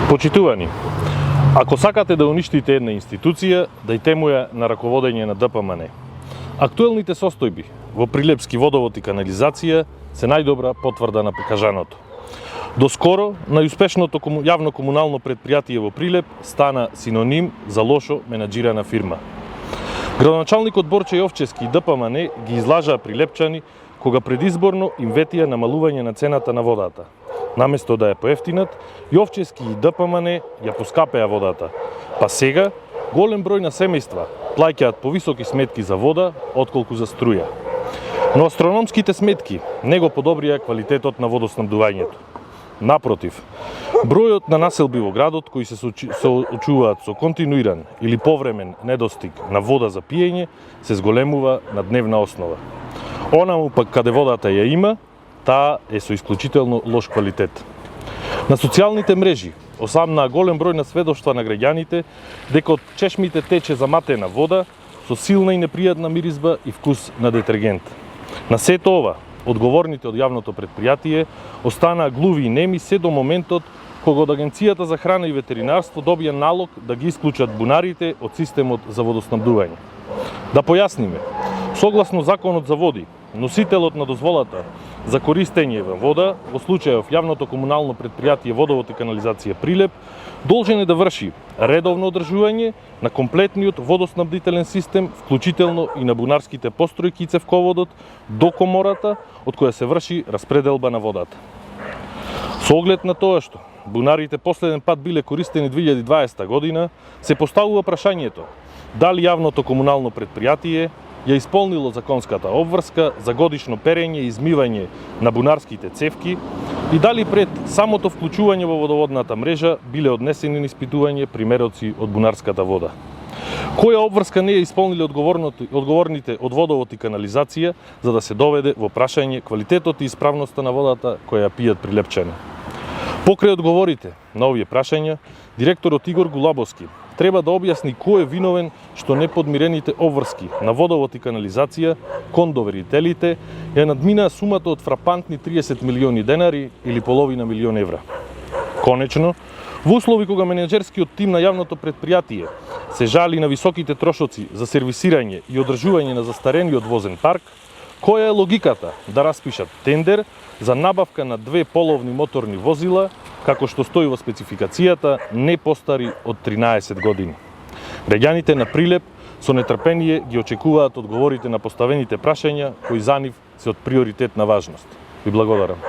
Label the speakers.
Speaker 1: Почитувани, ако сакате да уништите една институција, дајте му ја на раководење на ДПМН. Актуелните состојби во Прилепски водовод и канализација се најдобра потврда на кажаното. Доскоро, најуспешното јавно комунално предпријатие во Прилеп стана синоним за лошо менаџирана фирма. Градоначалникот Борче Јовчевски и ДПМН ги излажаа прилепчани кога предизборно им ветија намалување на цената на водата. Наместо да ја поевтинат, Јовчевски и ДПМН ја поскапеа водата. Па сега, голем број на семејства плаќаат повисоки сметки за вода отколку за струја. Но астрономските сметки не го подобрија квалитетот на водоснабдувањето. Напротив, бројот на населби во градот кои се соочуваат со континуиран или повремен недостиг на вода за пиење се зголемува на дневна основа. Онаму пак каде водата ја има, таа е со исклучително лош квалитет. На социјалните мрежи осамнаа голем број на сведоштва на граѓаните дека од чешмите тече заматена вода со силна и непријатна миризба и вкус на детергент. На сето ова, одговорните од јавното предпријатие останаа глуви и неми се до моментот кога од Агенцијата за храна и ветеринарство добија налог да ги исклучат бунарите од системот за водоснабдување. Да појасниме, согласно Законот за води, носителот на дозволата за користење на вода, во случајов јавното комунално предпријатие Водовод и канализација Прилеп, должен е да врши редовно одржување на комплетниот водоснабдителен систем, вклучително и на бунарските постројки и цевководот до комората од која се врши распределба на водата. Со оглед на тоа што бунарите последен пат биле користени 2020 година, се поставува прашањето дали јавното комунално предпријатие ја исполнило законската обврска за годишно перење и измивање на бунарските цевки и дали пред самото вклучување во водоводната мрежа биле однесени на испитување примероци од бунарската вода. Која обврска не ја исполниле одговорните од водовод и канализација за да се доведе во прашање квалитетот и исправноста на водата која ја пијат прилепчани? Покрај одговорите на овие прашања, директорот Игор Гулабовски треба да објасни кој е виновен што неподмирените обврски на водовод и канализација кон доверителите ја надминаа сумата од фрапантни 30 милиони денари или половина милион евра. Конечно, во услови кога менеџерскиот тим на јавното предпријатие се жали на високите трошоци за сервисирање и одржување на застарениот возен парк, која е логиката да распишат тендер за набавка на 2 половни моторни возила, како што стои во спецификацијата, не постари од 13 години. Граѓаните на Прилеп со нетрпение ги очекуваат одговорите на поставените прашања кои за нив се од приоритетна важност. Ви благодарам.